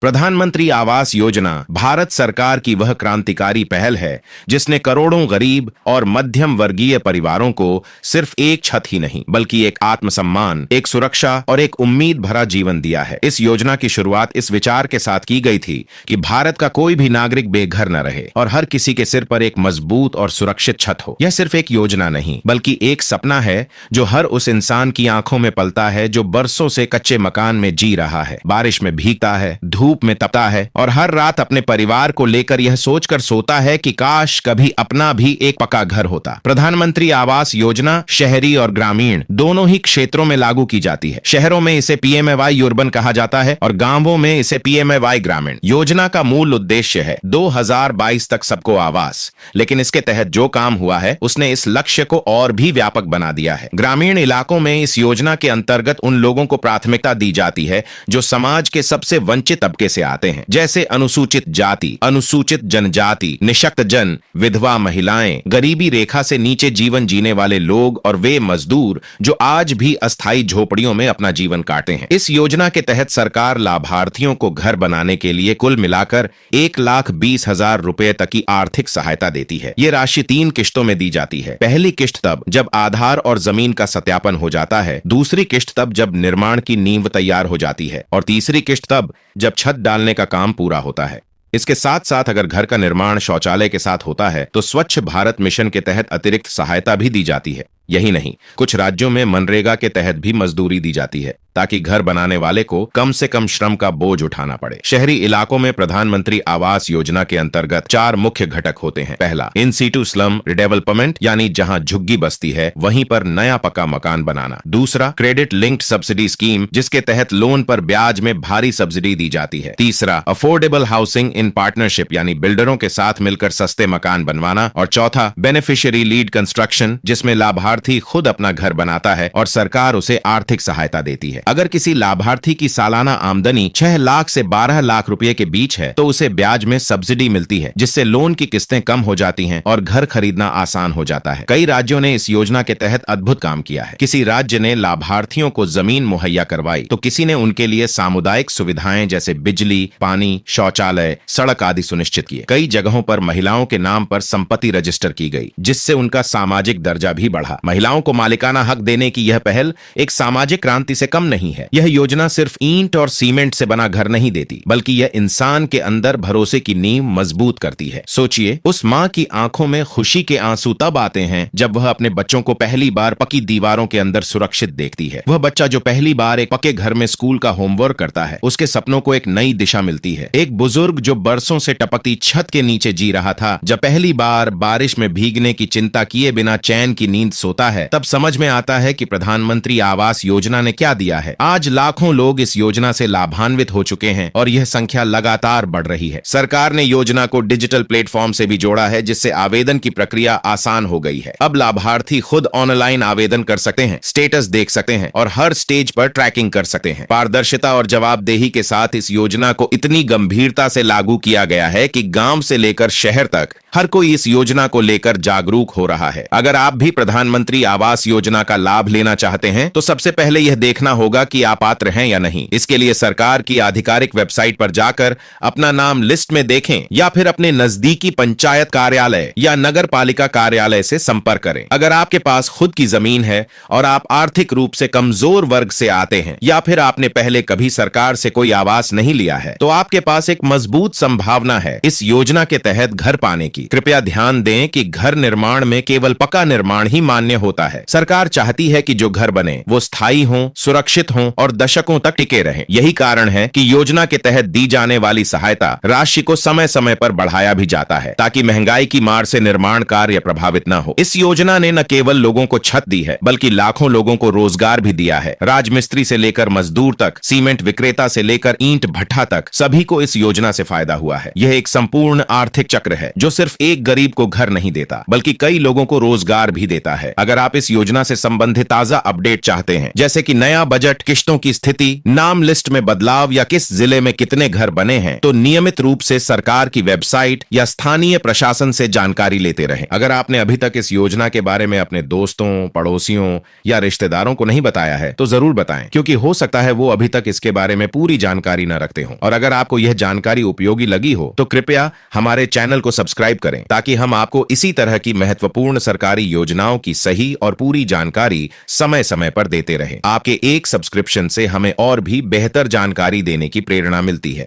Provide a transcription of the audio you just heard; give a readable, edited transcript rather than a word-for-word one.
प्रधानमंत्री आवास योजना भारत सरकार की वह क्रांतिकारी पहल है जिसने करोड़ों गरीब और मध्यम वर्गीय परिवारों को सिर्फ एक छत ही नहीं बल्कि एक आत्मसम्मान, एक सुरक्षा और एक उम्मीद भरा जीवन दिया है। इस योजना की शुरुआत इस विचार के साथ की गई थी कि भारत का कोई भी नागरिक बेघर न रहे और हर किसी के सिर पर एक मजबूत और सुरक्षित छत हो। यह सिर्फ एक योजना नहीं बल्कि एक सपना है जो हर उस इंसान की आंखों में पलता है जो बरसों से कच्चे मकान में जी रहा है, बारिश में भीगता है, धूप में तपता है और हर रात अपने परिवार को लेकर यह सोचकर सोता है कि काश कभी अपना भी एक पक्का घर होता। प्रधानमंत्री आवास योजना शहरी और ग्रामीण दोनों ही क्षेत्रों में लागू की जाती है। शहरों में इसे पीएमएवाई अर्बन कहा जाता है और गांवों में इसे पीएमएवाई ग्रामीण। योजना का मूल उद्देश्य है 2022 तक सबको आवास, लेकिन इसके तहत जो काम हुआ है उसने इस लक्ष्य को और भी व्यापक बना दिया है। ग्रामीण इलाकों में इस योजना के अंतर्गत उन लोगों को प्राथमिकता दी जाती है जो समाज के सबसे वंचित तबके से आते हैं, जैसे अनुसूचित जाति, अनुसूचित जनजाति, निशक्त जन, विधवा महिलाएं, गरीबी रेखा से नीचे जीवन जीने वाले लोग और वे मजदूर जो आज भी अस्थायी झोपड़ियों में अपना जीवन काटते हैं। इस योजना के तहत सरकार लाभार्थियों को घर बनाने के लिए कुल मिलाकर 1,20,000 रुपए तक की आर्थिक सहायता देती है। ये राशि 3 किश्तों में दी जाती है। पहली किश्त तब जब आधार और जमीन का सत्यापन हो जाता है, दूसरी किश्त तब जब निर्माण की नींव तैयार हो जाती है और तीसरी किश्त तब जब छत डालने का काम पूरा होता है। इसके साथ साथ अगर घर का निर्माण शौचालय के साथ होता है तो स्वच्छ भारत मिशन के तहत अतिरिक्त सहायता भी दी जाती है। यही नहीं, कुछ राज्यों में मनरेगा के तहत भी मजदूरी दी जाती है ताकि घर बनाने वाले को कम से कम श्रम का बोझ उठाना पड़े। शहरी इलाकों में प्रधानमंत्री आवास योजना के अंतर्गत 4 मुख्य घटक होते हैं। पहला, इन सीटू स्लम रिडेवलपमेंट, यानी जहां झुग्गी बस्ती है वहीं पर नया पक्का मकान बनाना। दूसरा, क्रेडिट लिंक्ड सब्सिडी स्कीम, जिसके तहत लोन पर ब्याज में भारी सब्सिडी दी जाती है। तीसरा, अफोर्डेबल हाउसिंग इन पार्टनरशिप, यानी बिल्डरों के साथ मिलकर सस्ते मकान बनवाना। और चौथा, बेनिफिशियरी लीड कंस्ट्रक्शन, जिसमें लाभार्थी खुद अपना घर बनाता है और सरकार उसे आर्थिक सहायता देती है। अगर किसी लाभार्थी की सालाना आमदनी 6 लाख से 12 लाख रुपए के बीच है तो उसे ब्याज में सब्सिडी मिलती है, जिससे लोन की किस्तें कम हो जाती हैं और घर खरीदना आसान हो जाता है। कई राज्यों ने इस योजना के तहत अद्भुत काम किया है। किसी राज्य ने लाभार्थियों को जमीन मुहैया करवाई तो किसी ने उनके लिए सामुदायिक सुविधाएं जैसे बिजली, पानी, शौचालय, सड़क आदि सुनिश्चित किए। कई जगहों पर महिलाओं के नाम पर संपत्ति रजिस्टर की गई, जिससे उनका सामाजिक दर्जा भी बढ़ा। महिलाओं को मालिकाना हक देने की यह पहल एक सामाजिक क्रांति से कम नहीं है। यह योजना सिर्फ ईंट और सीमेंट से बना घर नहीं देती बल्कि यह इंसान के अंदर भरोसे की नींव मजबूत करती है। सोचिए, उस माँ की आंखों में खुशी के आंसू तब आते हैं जब वह अपने बच्चों को पहली बार पक्की दीवारों के अंदर सुरक्षित देखती है। वह बच्चा जो पहली बार एक पक्के घर में स्कूल का होमवर्क करता है, उसके सपनों को एक नई दिशा मिलती है। एक बुजुर्ग जो बरसों से टपकती छत के नीचे जी रहा था, जब पहली बार बारिश में भीगने की चिंता किए बिना चैन की नींद सोता है, तब समझ में आता है कि प्रधानमंत्री आवास योजना ने क्या दिया है। आज लाखों लोग इस योजना से लाभान्वित हो चुके हैं और यह संख्या लगातार बढ़ रही है। सरकार ने योजना को डिजिटल प्लेटफॉर्म से भी जोड़ा है, जिससे आवेदन की प्रक्रिया आसान हो गई है। अब लाभार्थी खुद ऑनलाइन आवेदन कर सकते हैं, स्टेटस देख सकते हैं और हर स्टेज पर ट्रैकिंग कर सकते हैं। पारदर्शिता और जवाबदेही के साथ इस योजना को इतनी गंभीरता से लागू किया गया है कि गांव से लेकर शहर तक हर कोई इस योजना को लेकर जागरूक हो रहा है। अगर आप भी प्रधानमंत्री आवास योजना का लाभ लेना चाहते हैं तो सबसे पहले यह देखना होगा कि आप पात्र हैं या नहीं। इसके लिए सरकार की आधिकारिक वेबसाइट पर जाकर अपना नाम लिस्ट में देखें या फिर अपने नजदीकी पंचायत कार्यालय या नगर पालिका कार्यालय से संपर्क करें। अगर आपके पास खुद की जमीन है और आप आर्थिक रूप से कमजोर वर्ग से आते हैं या फिर आपने पहले कभी सरकार से कोई आवास नहीं लिया है तो आपके पास एक मजबूत संभावना है इस योजना के तहत घर पाने की। कृपया ध्यान दें कि घर निर्माण में केवल पक्का निर्माण ही मान्य होता है। सरकार चाहती है कि जो घर बने वो स्थायी हों, सुरक्षित हों और दशकों तक टिके रहें। यही कारण है कि योजना के तहत दी जाने वाली सहायता राशि को समय समय पर बढ़ाया भी जाता है ताकि महंगाई की मार से निर्माण कार्य प्रभावित न हो। इस योजना ने न केवल लोगों को छत दी है बल्कि लाखों लोगों को रोजगार भी दिया है। राजमिस्त्री से लेकर मजदूर तक, सीमेंट विक्रेता से लेकर ईंट भट्ठा तक सभी को इस योजना से फायदा हुआ है। यह एक संपूर्ण आर्थिक चक्र है जो सिर्फ एक गरीब को घर नहीं देता बल्कि कई लोगों को रोजगार भी देता है। अगर आप इस योजना से संबंधित ताजा अपडेट चाहते हैं, जैसे कि नया बजट, किश्तों की स्थिति, नाम लिस्ट में बदलाव या किस जिले में कितने घर बने हैं, तो नियमित रूप से सरकार की वेबसाइट या स्थानीय प्रशासन से जानकारी लेते रहें। अगर आपने अभी तक इस योजना के बारे में अपने दोस्तों, पड़ोसियों या रिश्तेदारों को नहीं बताया है, तो जरूर बताएं, क्योंकि हो सकता है वो अभी तक इसके बारे में पूरी जानकारी न रखते हों। और अगर आपको यह जानकारी उपयोगी लगी हो तो कृपया हमारे चैनल को सब्सक्राइब करें, ताकि हम आपको इसी तरह की महत्वपूर्ण सरकारी योजनाओं की सही और पूरी जानकारी समय समय पर देते रहें। आपके एक सब्सक्रिप्शन से हमें और भी बेहतर जानकारी देने की प्रेरणा मिलती है।